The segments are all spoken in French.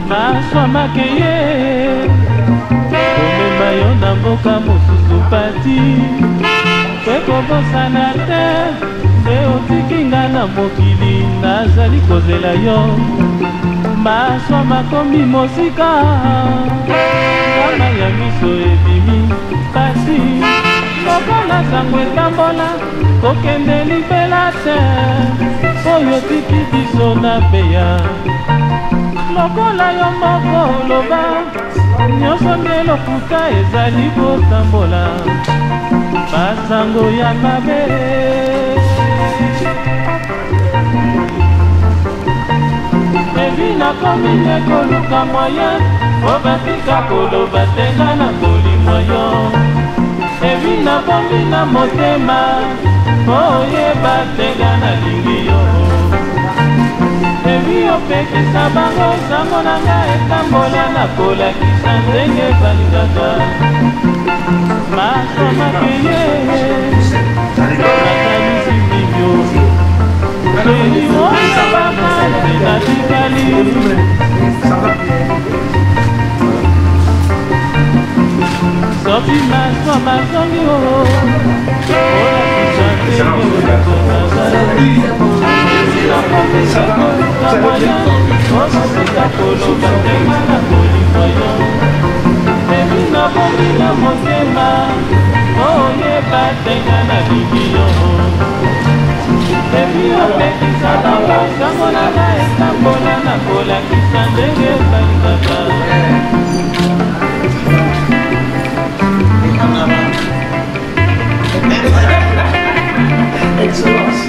Maswamakeye komema yo na mboka mosusu pati kwekobosana te nde otiki nga na mokili nazali kozela yo maswa makomi mosika ngama ya miso ebimi kasi lokola sango etambola kokende libela te oyo tiki biso na beya lokola yo moko loba nyonso nde lokuta ezali kotambola basango ya mabe ebi nakomi nde koluka moye po batika koloba tenga na kolimwa yo ebi nakomi na motema po oyeba tenga nalingi yo ebi opekisa bango sango na nga etambola na kolakisa ndenge balingaka maswamakeye nakanisi mibio elimoya bakase natikali soki maswa mazongi olakisa ndenge okonazali osika koloba ndenga na kolimwa yo ebi nakomina motema oyeba ndenga na lingi yo ebi opekisa bango sango na nga etambola na kolakisa ndenge balingaka Excellence.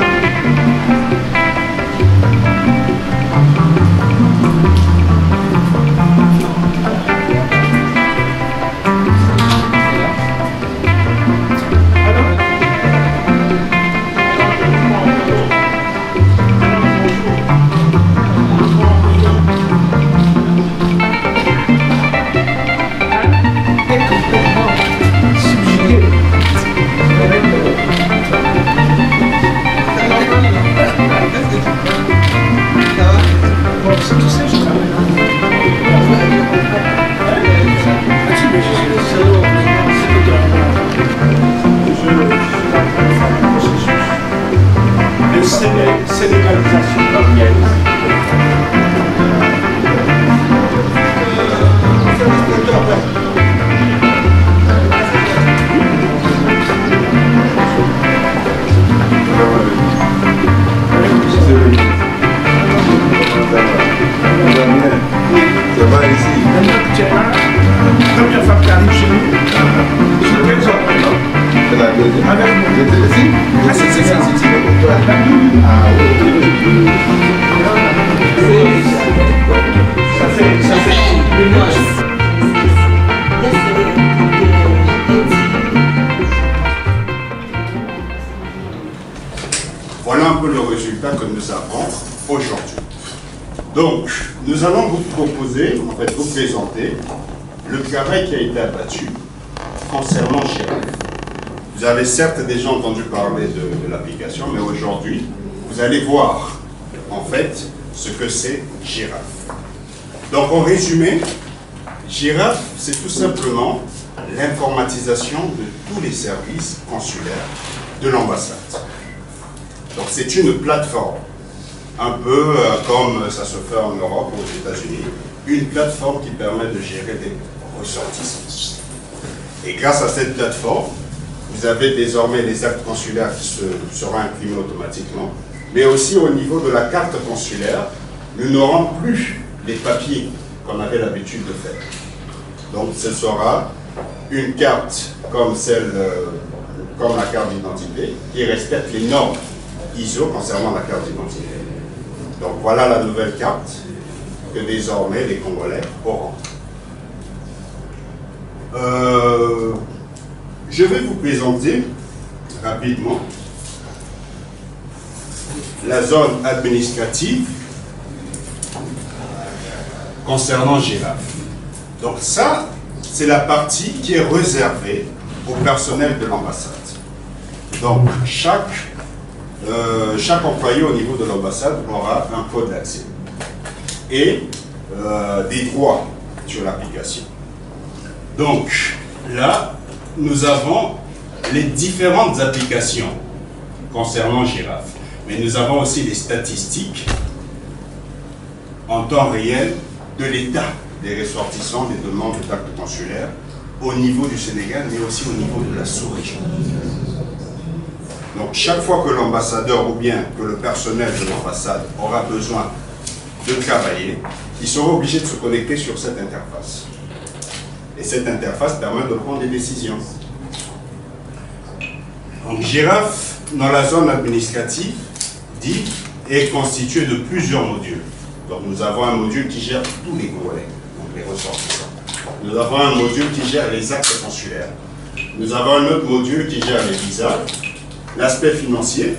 Sénégalisation parmienne. Ça va ici. Première femme qui arrive chez nous. Sur quel genre? C'est la deuxième. Avec nous. J'étais ici. Ah, c'est ça. Ah oui. Ça fait. Voilà un peu le résultat que nous avons aujourd'hui. Donc, nous allons vous proposer, en fait, vous présenter le travail qui a été abattu concernant Girafe. Vous avez certes déjà entendu parler de l'application, mais aujourd'hui, vous allez voir, en fait, ce que c'est Girafe. Donc, en résumé, Girafe, c'est tout simplement l'informatisation de tous les services consulaires de l'ambassade. Donc, c'est une plateforme, un peu comme ça se fait en Europe ou aux États-Unis, une plateforme qui permet de gérer des ressortissants. Et grâce à cette plateforme, vous avez désormais les actes consulaires qui seront imprimés automatiquement, mais aussi au niveau de la carte consulaire, nous n'aurons plus les papiers qu'on avait l'habitude de faire. Donc ce sera une carte comme comme la carte d'identité, qui respecte les normes ISO concernant la carte d'identité. Donc voilà la nouvelle carte que désormais les Congolais auront. Je vais vous présenter rapidement la zone administrative concernant Girafe. Donc ça, c'est la partie qui est réservée au personnel de l'ambassade. Donc chaque chaque employé au niveau de l'ambassade aura un code d'accès et des droits sur l'application. Donc là, nous avons les différentes applications concernant Girafe, mais nous avons aussi les statistiques en temps réel de l'état des ressortissants des demandes d'actes consulaires au niveau du Sénégal, mais aussi au niveau de la sous-région. Donc chaque fois que l'ambassadeur ou bien que le personnel de l'ambassade aura besoin de travailler, ils seront obligés de se connecter sur cette interface. Et cette interface permet de prendre des décisions. Donc Girafe, dans la zone administrative, dit, est constitué de plusieurs modules. Donc nous avons un module qui gère tous les Congolais, donc les ressortissants. Nous avons un module qui gère les actes consulaires. Nous avons un autre module qui gère les visas, l'aspect financier,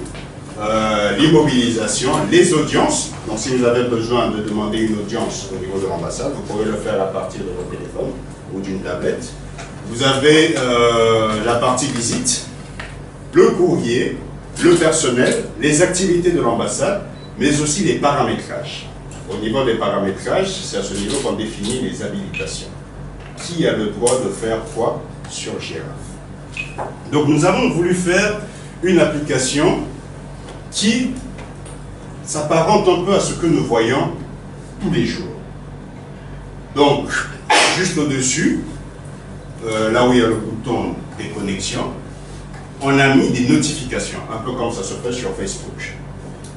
l'immobilisation, les audiences. Donc si vous avez besoin de demander une audience au niveau de l'ambassade, vous pouvez le faire à partir de votre téléphone ou d'une tablette. Vous avez la partie visite, le courrier, le personnel, les activités de l'ambassade, mais aussi les paramétrages. Au niveau des paramétrages, c'est à ce niveau qu'on définit les habilitations. Qui a le droit de faire quoi sur Girafe? Donc nous avons voulu faire une application qui s'apparente un peu à ce que nous voyons tous les jours. Donc, juste au-dessus, là où il y a le bouton des connexions, on a mis des notifications, un peu comme ça se fait sur Facebook.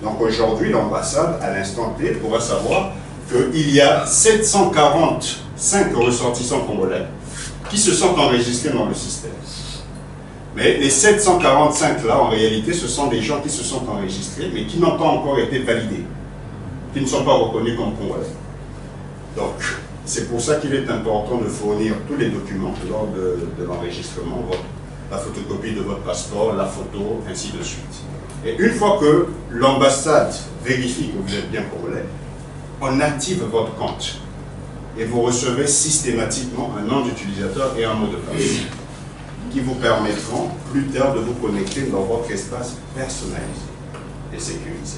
Donc aujourd'hui, l'ambassade, à l'instant T, pourra savoir qu'il y a 745 ressortissants congolais qui se sont enregistrés dans le système. Mais les 745 là, en réalité, ce sont des gens qui se sont enregistrés, mais qui n'ont pas encore été validés, qui ne sont pas reconnus comme congolais. Donc, c'est pour ça qu'il est important de fournir tous les documents lors de l'enregistrement, la photocopie de votre passeport, la photo, ainsi de suite. Et une fois que l'ambassade vérifie que vous êtes bien congolais, on active votre compte et vous recevez systématiquement un nom d'utilisateur et un mot de passe qui vous permettront plus tard de vous connecter dans votre espace personnalisé et sécurisé.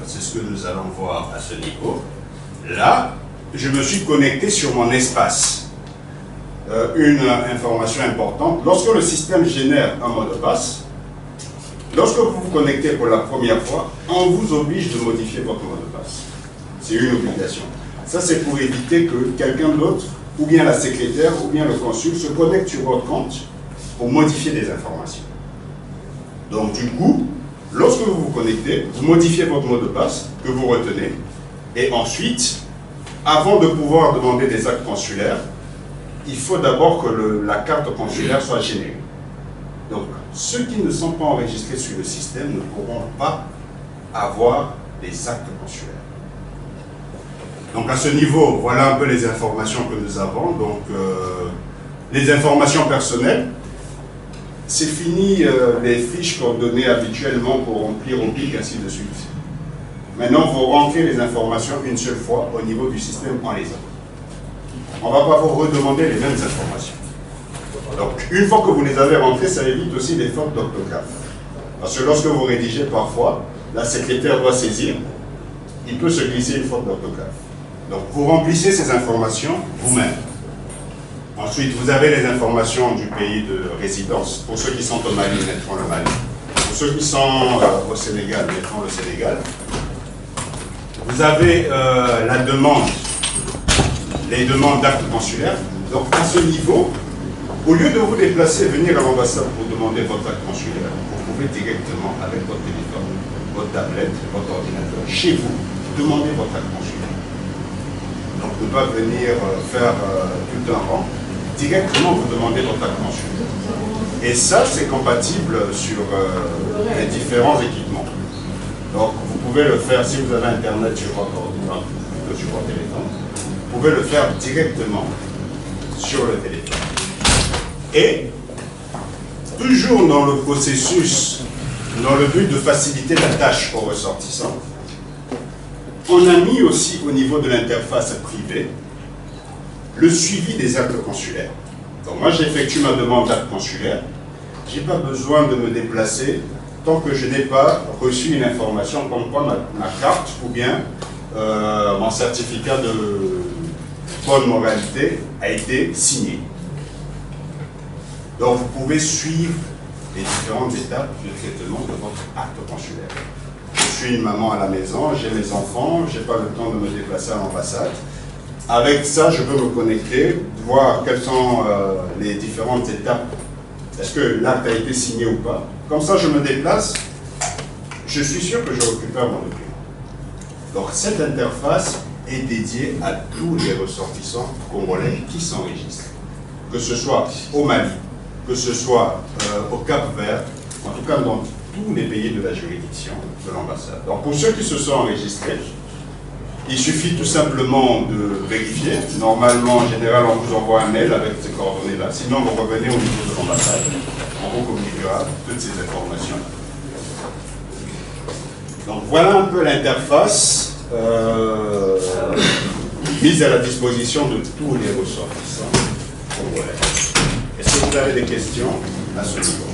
C'est ce que nous allons voir à ce niveau. Là, je me suis connecté sur mon espace. Une information importante, lorsque le système génère un mot de passe, lorsque vous vous connectez pour la première fois, on vous oblige de modifier votre mot de passe. C'est une obligation. Ça, c'est pour éviter que quelqu'un d'autre, ou bien la secrétaire, ou bien le consul, se connecte sur votre compte pour modifier des informations. Donc, du coup, lorsque vous vous connectez, vous modifiez votre mot de passe que vous retenez, et ensuite, avant de pouvoir demander des actes consulaires, il faut d'abord que la carte consulaire soit générée. Donc, ceux qui ne sont pas enregistrés sur le système ne pourront pas avoir des actes consulaires. Donc, à ce niveau, voilà un peu les informations que nous avons. Donc, les informations personnelles, c'est fini les fiches qu'on donnait habituellement pour remplir au pic, ainsi de suite. Maintenant, vous rentrez les informations une seule fois au niveau du système en les a. On ne va pas vous redemander les mêmes informations. Donc, une fois que vous les avez rentrées, ça évite aussi les fautes d'orthographe. Parce que lorsque vous rédigez parfois, la secrétaire doit saisir, il peut se glisser une faute d'orthographe. Donc, vous remplissez ces informations vous-même. Ensuite, vous avez les informations du pays de résidence. Pour ceux qui sont au Mali, mettront le Mali. Pour ceux qui sont au Sénégal, mettront le Sénégal. Vous avez la demande, les demandes d'actes consulaires. Donc, à ce niveau, au lieu de vous déplacer et venir à l'ambassade pour demander votre acte consulaire, vous pouvez directement, avec votre téléphone, votre tablette, votre ordinateur, chez vous, demander votre acte consulaire. Donc, ne pas venir faire tout un rang. Directement, vous demandez votre acte consulaire. Et ça, c'est compatible sur les différents équipements. Donc, vous pouvez le faire si vous avez Internet sur votre ordinateur, plutôt sur votre téléphone. Vous pouvez le faire directement sur le téléphone. Et, toujours dans le processus, dans le but de faciliter la tâche aux ressortissants, on a mis aussi au niveau de l'interface privée le suivi des actes consulaires. Donc moi j'effectue ma demande d'acte consulaire, je n'ai pas besoin de me déplacer tant que je n'ai pas reçu une information comme quoi ma carte ou bien mon certificat de bonne moralité a été signé. Donc vous pouvez suivre les différentes étapes du traitement de votre acte consulaire. Je suis une maman à la maison, j'ai mes enfants, je n'ai pas le temps de me déplacer à l'ambassade. Avec ça, je peux me connecter, voir quelles sont les différentes étapes. Est-ce que l'acte a été signé ou pas? Comme ça, je me déplace, je suis sûr que je récupère mon document. Donc cette interface est dédiée à tous les ressortissants congolais qui s'enregistrent. Que ce soit au Mali, que ce soit au Cap-Vert, en tout cas dans tous les pays de la juridiction de l'ambassade. Donc pour ceux qui se sont enregistrés, il suffit tout simplement de vérifier. Normalement, en général, on vous envoie un mail avec ces coordonnées-là. Sinon, vous revenez au niveau de l'ambassade. On vous communiquera toutes ces informations. Donc voilà un peu l'interface mise à la disposition de tous les ressortissants. Est-ce que vous avez des questions à ce niveau?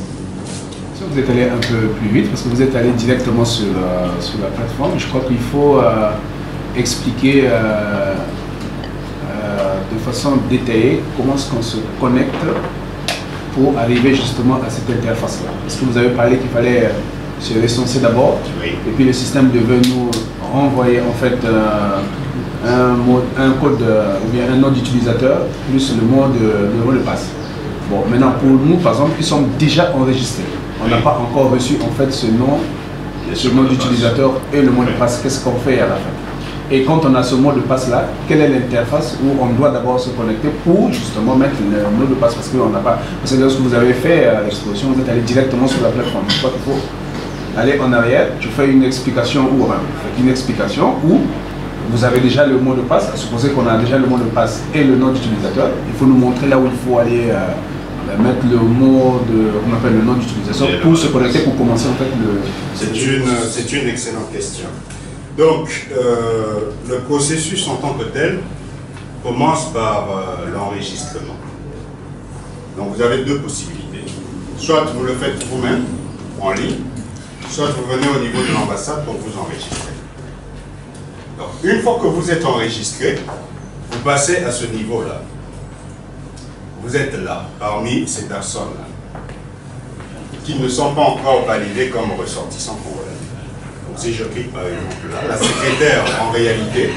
Vous êtes allé un peu plus vite parce que vous êtes allé directement sur la plateforme. Je crois qu'il faut expliquer de façon détaillée comment est-ce qu'on se connecte pour arriver justement à cette interface-là. Parce que vous avez parlé qu'il fallait se recenser d'abord, oui. Et puis le système devait nous renvoyer en fait un code ou bien un nom d'utilisateur plus le mot de passe. Bon, maintenant pour nous par exemple qui sommes déjà enregistrés, on n'a pas encore reçu en fait ce nom d'utilisateur et le mot de passe. Qu'est-ce qu'on fait à la fin? Et quand on a ce mot de passe là, quelle est l'interface où on doit d'abord se connecter pour justement mettre le mot de passe? Parce qu'on n'a pas. Parce que lorsque vous avez fait l'exposition, vous êtes allé directement sur la plateforme. Je crois qu'il faut aller en arrière. Tu fais une explication ou vous avez déjà le mot de passe. À supposer qu'on a déjà le mot de passe et le nom d'utilisateur, il faut nous montrer là où il faut aller. Mettre le mot qu'on appelle le nom d'utilisateur pour se connecter, pour commencer en fait le... C'est une excellente question. Donc, le processus en tant que tel commence par l'enregistrement. Donc, vous avez deux possibilités. Soit vous le faites vous-même, en ligne, soit vous venez au niveau de l'ambassade pour vous enregistrer. Donc, une fois que vous êtes enregistré, vous passez à ce niveau-là. Vous êtes là, parmi ces personnes-là, qui ne sont pas encore validées comme ressortissants congolais. Donc si je clique par exemple là, la secrétaire, en réalité,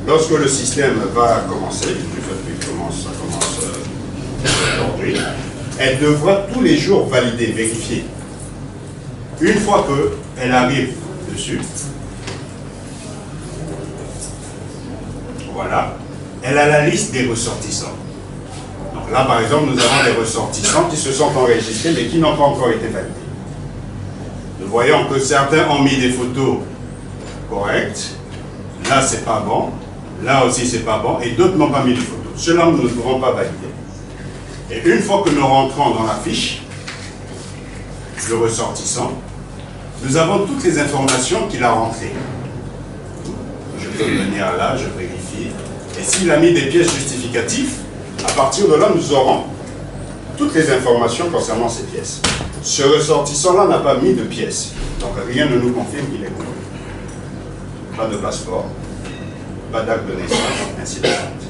lorsque le système va commencer, du fait qu'il commence, ça commence aujourd'hui, elle devra tous les jours valider, vérifier. Une fois qu'elle arrive dessus, voilà, elle a la liste des ressortissants. Là, par exemple, nous avons des ressortissants qui se sont enregistrés, mais qui n'ont pas encore été validés. Nous voyons que certains ont mis des photos correctes. Là, c'est pas bon. Là aussi, c'est pas bon. Et d'autres n'ont pas mis de photos. Ceux-là, nous ne pourrons pas valider. Et une fois que nous rentrons dans la fiche, le ressortissant, nous avons toutes les informations qu'il a rentrées. Je peux venir là, je vérifie. Et s'il a mis des pièces justificatives, à partir de là, nous aurons toutes les informations concernant ces pièces. Ce ressortissant-là n'a pas mis de pièces. Donc rien ne nous confirme qu'il est congolais. Pas de passeport, pas d'acte de naissance, ainsi de suite.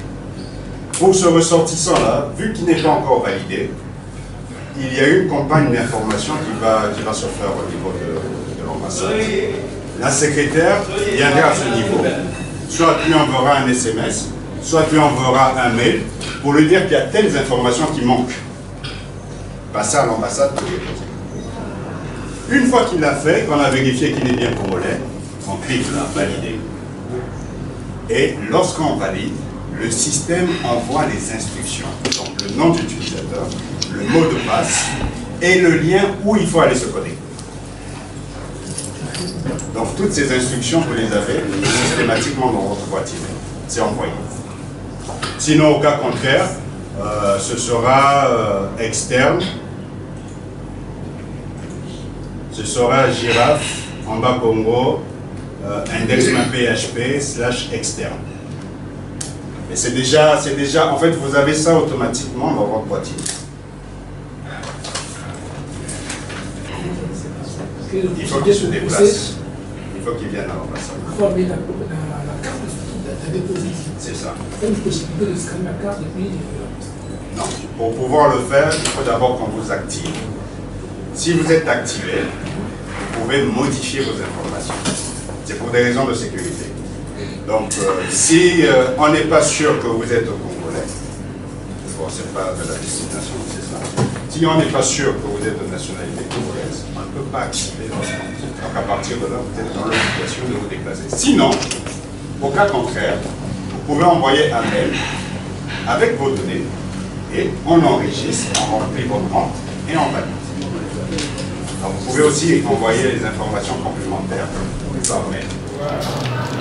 Pour ce ressortissant-là, vu qu'il n'est pas encore validé, il y a une campagne d'information qui va se faire au niveau de l'ambassade. La secrétaire viendra à ce niveau. Soit lui enverra un SMS, soit lui enverra un mail pour lui dire qu'il y a telles informations qui manquent. Passer à l'ambassade pour lui poser. Une fois qu'il l'a fait, qu'on a vérifié qu'il est bien congolais, on clique là, valider. Et lorsqu'on valide, le système envoie les instructions. Donc le nom d'utilisateur, le mot de passe et le lien où il faut aller se connecter. Donc toutes ces instructions, vous les avez systématiquement dans votre boîte email. C'est envoyé. Sinon, au cas contraire, ce sera externe. Ce sera girafe en bas Congo index.php/externe. Mais c'est déjà, en fait, vous avez ça automatiquement dans votre boîte email. Il faut qu'il se déplace. Il faut qu'il vienne à l'ambassade. Il faut amener la carte de dépôt. C'est ça. Il y a une possibilité de scanner la carte et puis... Non. Pour pouvoir le faire, il faut d'abord qu'on vous active. Si vous êtes activé, vous pouvez modifier vos informations. C'est pour des raisons de sécurité. Donc, si on n'est pas sûr que vous êtes congolais, bon, c'est pas de la destination, c'est ça. Si on n'est pas sûr que vous êtes de nationalité congolaise, on ne peut pas activer votre compte. Donc, à partir de là, vous êtes dans l'obligation de vous déplacer. Sinon, au cas contraire, vous pouvez envoyer un mail avec vos données et on enregistre, on remplit votre compte et on valide. Donc, vous pouvez aussi envoyer les informations complémentaires par mail.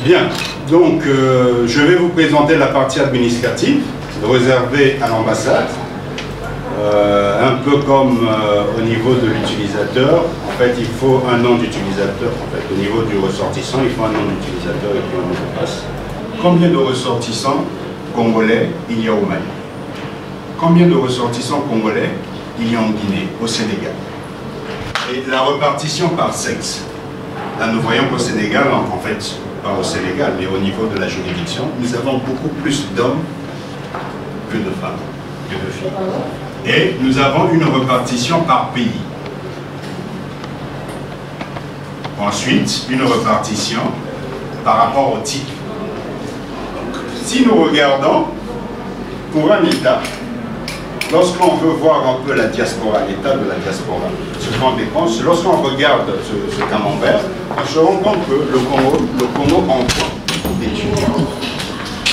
Bien, donc je vais vous présenter la partie administrative réservée à l'ambassade. Un peu comme au niveau de l'utilisateur, en fait il faut un nom d'utilisateur. En fait, au niveau du ressortissant, il faut un nom d'utilisateur et puis un mot de passe. Combien de ressortissants congolais il y a au Mali? Combien de ressortissants congolais il y a en Guinée, au Sénégal? Et la répartition par sexe. Là, nous voyons qu'au Sénégal, en fait, pas au Sénégal, mais au niveau de la juridiction, nous avons beaucoup plus d'hommes que de femmes, que de filles. Et nous avons une répartition par pays. Ensuite, une répartition par rapport au type. Donc, si nous regardons, pour un État, lorsqu'on veut voir un peu la diaspora, l'état de la diaspora, se rend compte, lorsqu'on regarde ce camembert, on se rend compte que le Congo envoie d'étudiants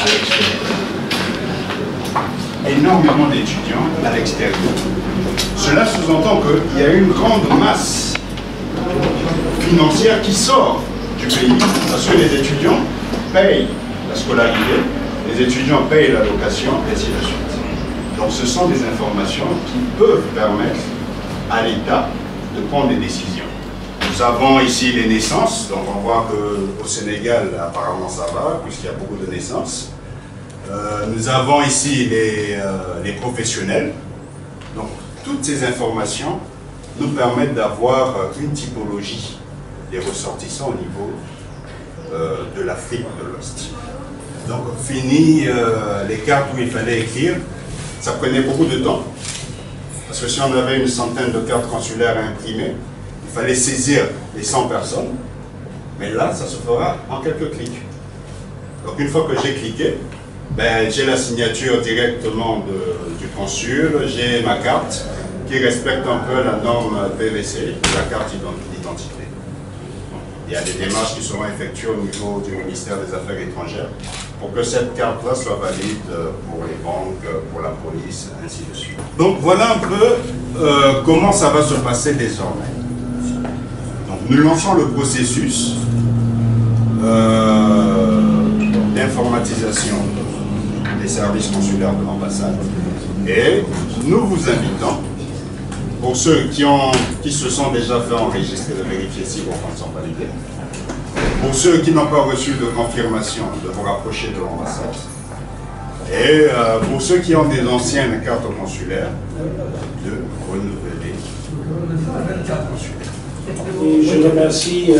à l'extérieur. Énormément d'étudiants à l'extérieur. Cela sous-entend qu'il y a une grande masse financière qui sort du pays, parce que les étudiants payent la scolarité, les étudiants payent la location, et ainsi de suite. Donc ce sont des informations qui peuvent permettre à l'État de prendre des décisions. Nous avons ici les naissances, donc on voit qu'au Sénégal, apparemment ça va, puisqu'il y a beaucoup de naissances. Nous avons ici les professionnels. Donc toutes ces informations nous permettent d'avoir une typologie des ressortissants au niveau de l'Afrique de l'Ouest. Donc fini les cartes où il fallait écrire. Ça prenait beaucoup de temps, parce que si on avait une centaine de cartes consulaires à imprimer, il fallait saisir les 100 personnes, mais là, ça se fera en quelques clics. Donc une fois que j'ai cliqué, ben, j'ai la signature directement du consul, j'ai ma carte qui respecte un peu la norme PVC, la carte d'identité. Il y a des démarches qui seront effectuées au niveau du ministère des Affaires étrangères pour que cette carte-là soit valide pour les banques, pour la police, ainsi de suite. Donc voilà un peu comment ça va se passer désormais. Donc nous lançons le processus d'informatisation des services consulaires de l'ambassade et nous vous invitons, pour ceux qui se sont déjà fait enregistrer, de vérifier si vos comptes sont validés. Pour ceux qui n'ont pas reçu de confirmation, de vous rapprocher de l'ambassade. Et pour ceux qui ont des anciennes cartes consulaires, de renouveler la carte consulaire. Et je remercie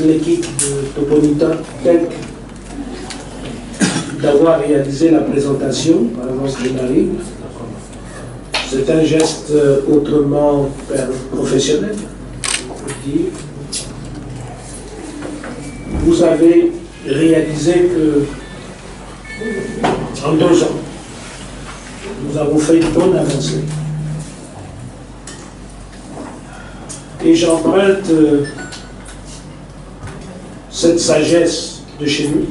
l'équipe de Toponita Tech d'avoir réalisé la présentation à l'avance de Marie. C'est un geste autrement professionnel, on peut dire. Vous avez réalisé que en 2 ans, nous avons fait une bonne avancée. Et j'emprunte cette sagesse de chez nous,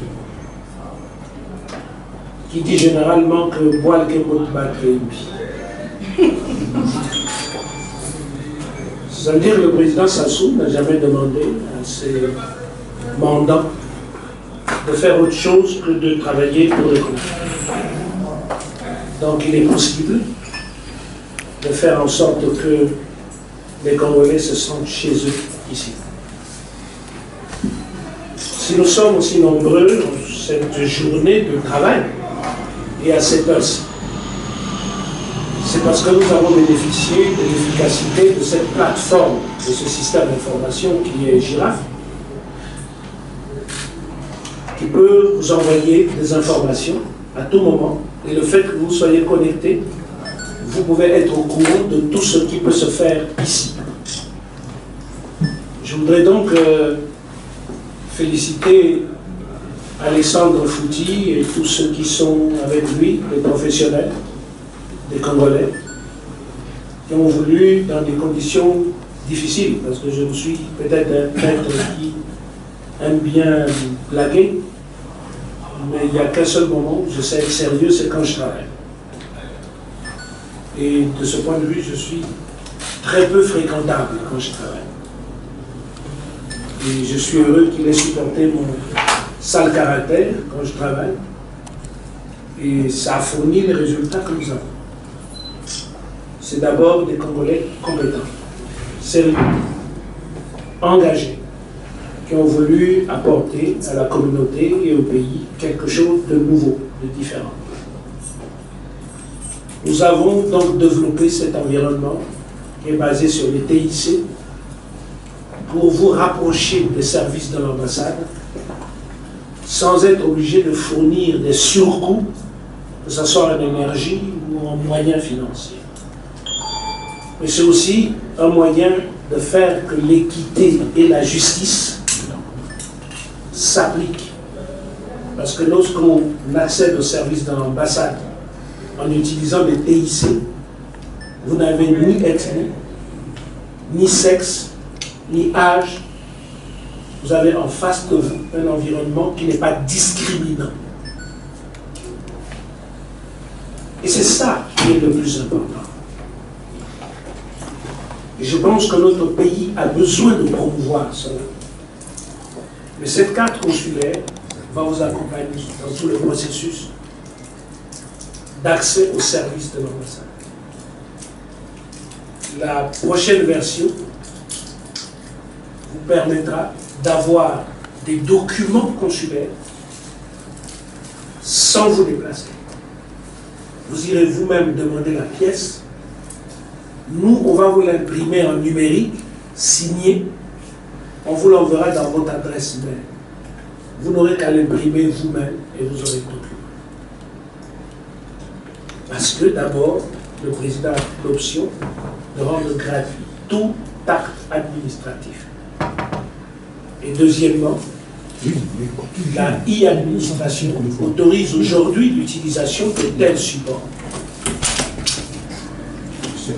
qui dit généralement que boire le pot battre. C'est-à-dire que le président Sassou n'a jamais demandé à ses mandants de faire autre chose que de travailler pour le Congo. Donc il est possible de faire en sorte que les Congolais se sentent chez eux ici. Si nous sommes aussi nombreux cette journée de travail et à cette heure-ci, c'est parce que nous avons bénéficié de l'efficacité de cette plateforme, de ce système d'information qui est Girafe, qui peut vous envoyer des informations à tout moment. Et le fait que vous soyez connecté, vous pouvez être au courant de tout ce qui peut se faire ici. Je voudrais donc féliciter Alexandre Fouti et tous ceux qui sont avec lui, les professionnels, des Congolais, qui ont voulu, dans des conditions difficiles, parce que je suis peut-être un maître qui aime bien blaguer, mais il n'y a qu'un seul moment où je sais être sérieux, c'est quand je travaille. Et de ce point de vue, je suis très peu fréquentable quand je travaille. Et je suis heureux qu'il ait supporté mon sale caractère quand je travaille. Et ça a fourni les résultats que nous avons. C'est d'abord des Congolais compétents, sérieux, engagés, qui ont voulu apporter à la communauté et au pays quelque chose de nouveau, de différent. Nous avons donc développé cet environnement qui est basé sur les TIC pour vous rapprocher des services de l'ambassade sans être obligé de fournir des surcoûts, que ce soit en énergie ou en moyens financiers. Mais c'est aussi un moyen de faire que l'équité et la justice s'appliquent. Parce que lorsqu'on accède aux services de l'ambassade en utilisant des TIC, vous n'avez ni ethnie, ni sexe, ni âge. Vous avez en face de vous un environnement qui n'est pas discriminant. Et c'est ça qui est le plus important. Et je pense que notre pays a besoin de promouvoir cela. Mais cette carte consulaire va vous accompagner dans tout le processus d'accès aux services de l'ambassade. La prochaine version vous permettra d'avoir des documents consulaires sans vous déplacer. Vous irez vous-même demander la pièce. Nous, on va vous l'imprimer en numérique, signé. On vous l'enverra dans votre adresse mail. Vous n'aurez qu'à l'imprimer vous-même et vous aurez le document. Parce que d'abord, le président a l'option de rendre gratuit tout acte administratif. Et deuxièmement, la e-administration autorise aujourd'hui l'utilisation de tels supports.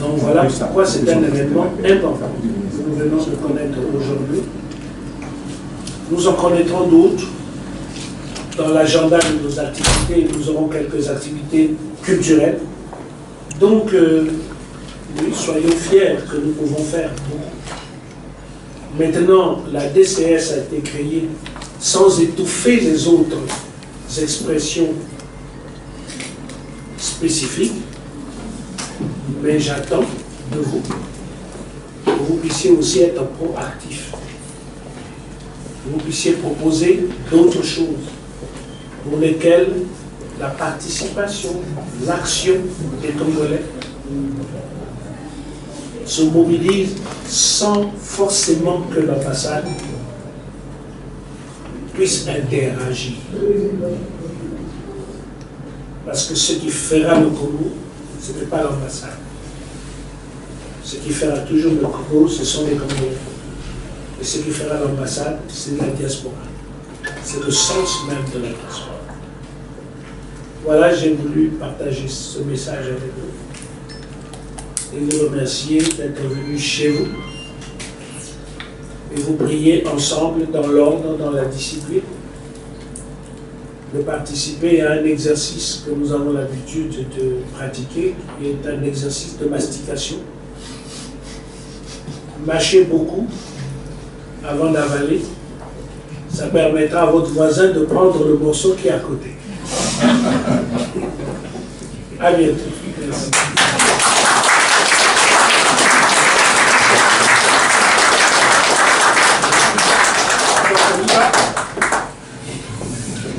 Donc voilà pourquoi c'est un événement important que nous venons de connaître aujourd'hui. Nous en connaîtrons d'autres dans l'agenda de nos activités. Nous aurons quelques activités culturelles. Donc, oui, soyons fiers que nous pouvons faire beaucoup. Maintenant, la DCS a été créée sans étouffer les autres expressions spécifiques, mais j'attends de vous que vous puissiez aussi être proactif, que vous puissiez proposer d'autres choses pour lesquelles la participation, l'action des Congolais se mobilise sans forcément que l'ambassade puisse interagir. Parce que ce qui fera le Congo, ce n'est pas l'ambassade. Ce qui fera toujours le Congo, ce sont les Congolais. Et ce qui fera l'ambassade, c'est la diaspora. C'est le sens même de la diaspora. Voilà, j'ai voulu partager ce message avec vous. Et vous remercier d'être venu chez vous. Et vous prier ensemble dans l'ordre, dans la discipline, de participer à un exercice que nous avons l'habitude de pratiquer, qui est un exercice de mastication. Mâchez beaucoup avant d'avaler. Ça permettra à votre voisin de prendre le morceau qui est à côté. À bientôt. Merci.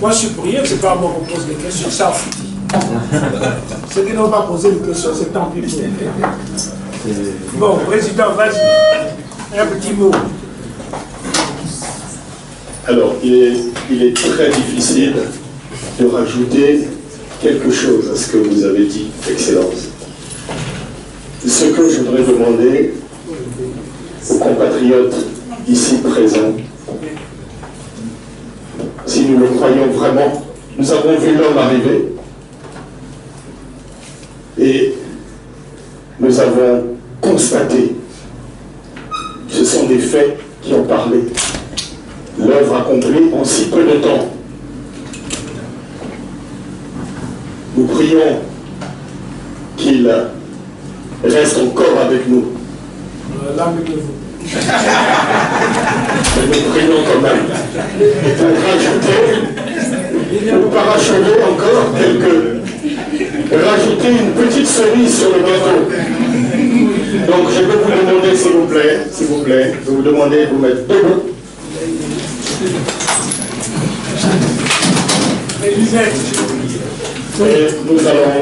Moi, je suis prière, c'est pas moi qu'on pose des questions, ça en fout. Ceux qui n'ont pas posé de questions, c'est tant pis pour eux. Bon, Président, vas-y. Un petit mot. Alors, il est très difficile de rajouter quelque chose à ce que vous avez dit, Excellence. Ce que je voudrais demander aux compatriotes ici présents, si nous le croyons vraiment, nous avons vu l'homme arriver et nous avons constaté, ce sont des faits qui ont parlé, l'œuvre accomplie en si peu de temps. Nous prions qu'il reste encore avec nous. Mais nous prions quand même pour parachever encore rajouter une petite cerise sur le bateau. Donc je vais vous demander, s'il vous plaît, je vais vous demander de vous mettre debout. Et nous allons,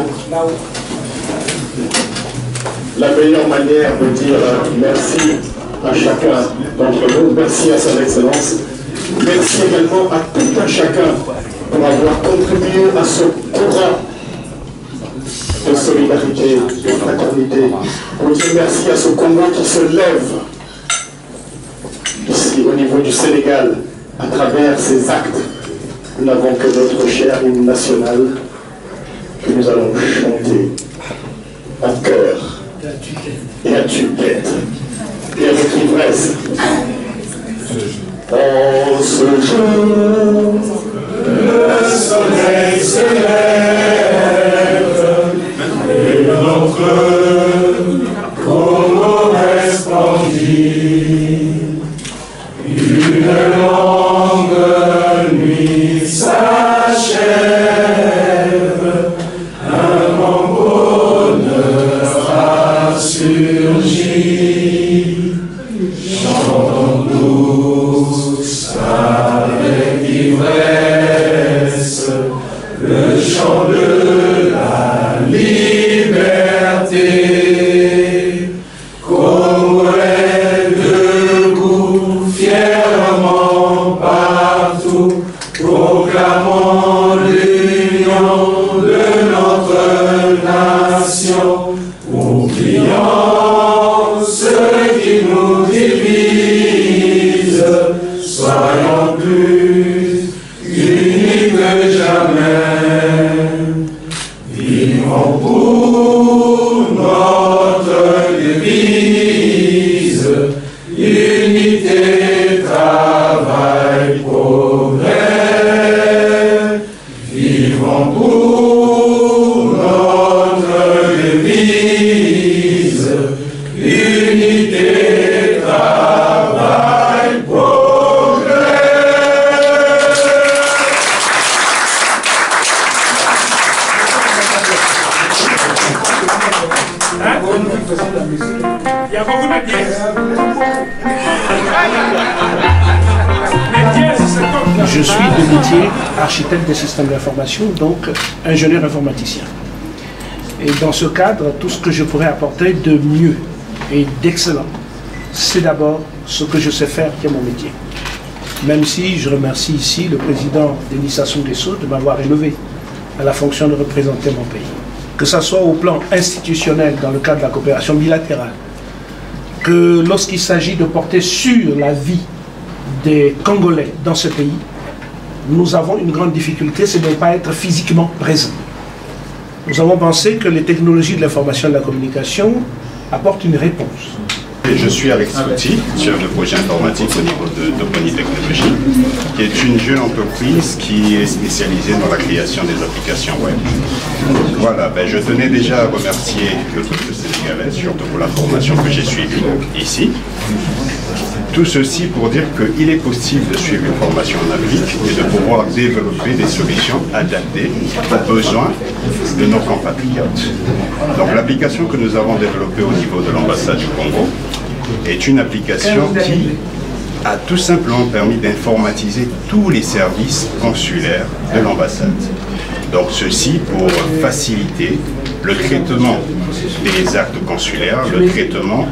la meilleure manière de dire merci à chacun d'entre nous, merci à son Excellence, merci également à tout un chacun pour avoir contribué à ce courant de solidarité, de fraternité, pour dire merci à ce Congo qui se lève ici au niveau du Sénégal à travers ces actes. Nous n'avons que notre cher hymne national que nous allons chanter à cœur et à tue-tête et avec ivresse. En ce jour, le soleil se lève et notre Congo resplendit. Une longue nuit s'achève, un grand bonheur a surgi. Chantons tous avec ivresse le chant de la liberté. Congolais debout fièrement partout, proclamant l'union de notre nation, oubliant ce qui nous divise, soyons plus unis que jamais. Vivons pour notre devise, unité, travail, progrès. Vivons pour notre devise, unité, travail, progrès. Il y a beaucoup de pièces. Je suis de métier architecte des systèmes d'information, donc ingénieur informaticien. Et dans ce cadre, tout ce que je pourrais apporter de mieux et d'excellent, c'est d'abord ce que je sais faire, qui est mon métier. Même si je remercie ici le président Denis Sassou Nguesso de m'avoir élevé à la fonction de représenter mon pays. Que ce soit au plan institutionnel, dans le cadre de la coopération bilatérale, que lorsqu'il s'agit de porter sur la vie des Congolais dans ce pays, nous avons une grande difficulté, c'est de ne pas être physiquement présent. Nous avons pensé que les technologies de l'information et de la communication apportent une réponse. Je suis Alex Souti, chef de projet informatique au niveau de Topony Technologies, qui est une jeune entreprise qui est spécialisée dans la création des applications web. Voilà, je tenais déjà à remercier le peuple sénégalais, surtout pour la formation que j'ai suivie ici. Tout ceci pour dire qu'il est possible de suivre une formation en Afrique et de pouvoir développer des solutions adaptées aux besoins de nos compatriotes. Donc l'application que nous avons développée au niveau de l'ambassade du Congo est une application qui a tout simplement permis d'informatiser tous les services consulaires de l'ambassade. Donc ceci pour faciliter le traitement des actes consulaires, le traitement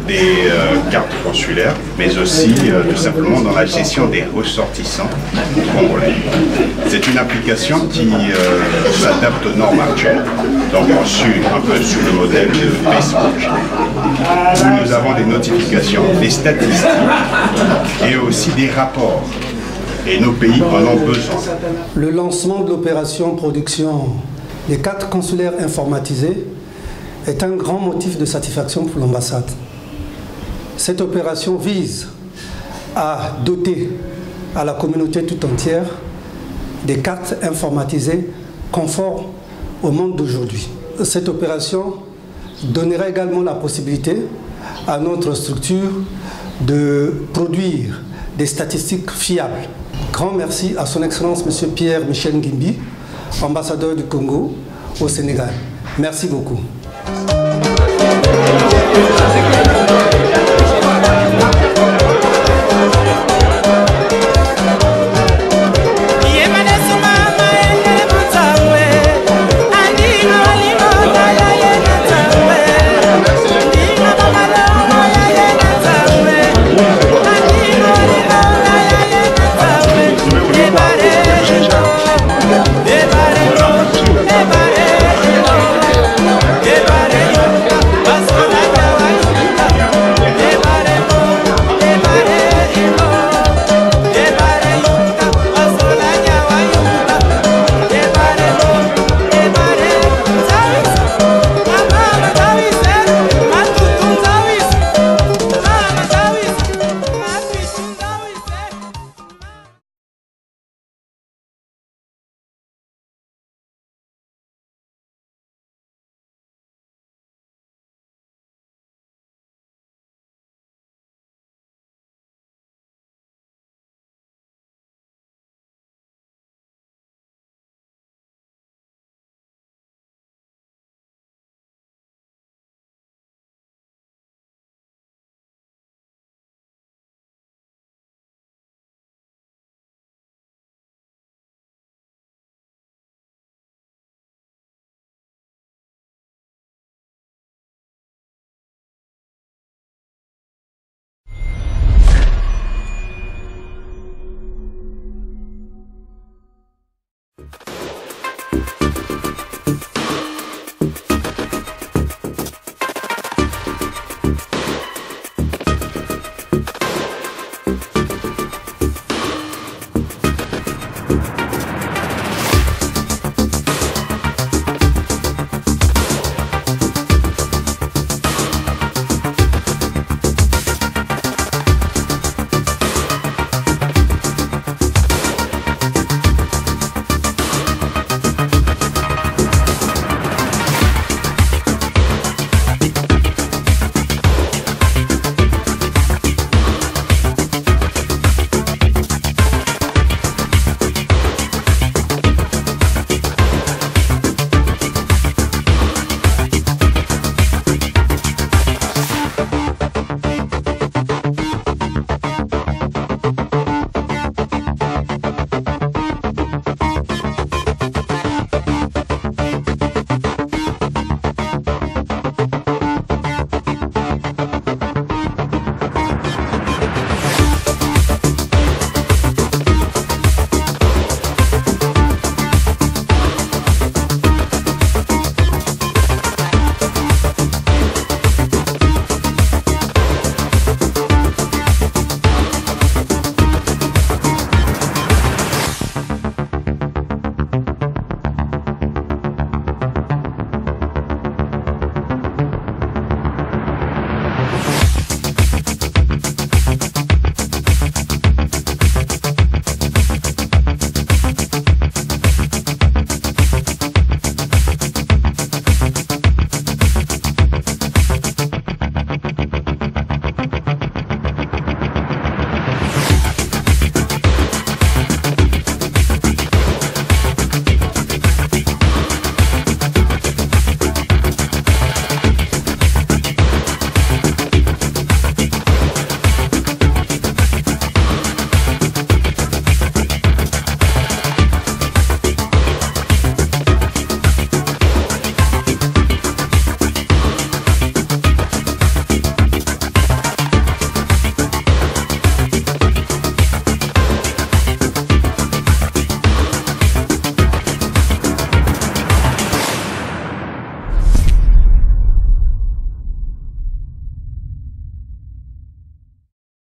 des cartes consulaires, mais aussi tout simplement dans la gestion des ressortissants congolais. C'est une application qui s'adapte aux normes actuelles, donc conçue un peu sous le modèle de Facebook, où nous avons des notifications, des statistiques et aussi des rapports. Et nos pays en ont besoin. Le lancement de l'opération production des cartes consulaires informatisées est un grand motif de satisfaction pour l'ambassade. Cette opération vise à doter à la communauté tout entière des cartes informatisées conformes au monde d'aujourd'hui. Cette opération donnera également la possibilité à notre structure de produire des statistiques fiables. Grand merci à son Excellence M. Pierre-Michel Ngimbi, ambassadeur du Congo au Sénégal. Merci beaucoup.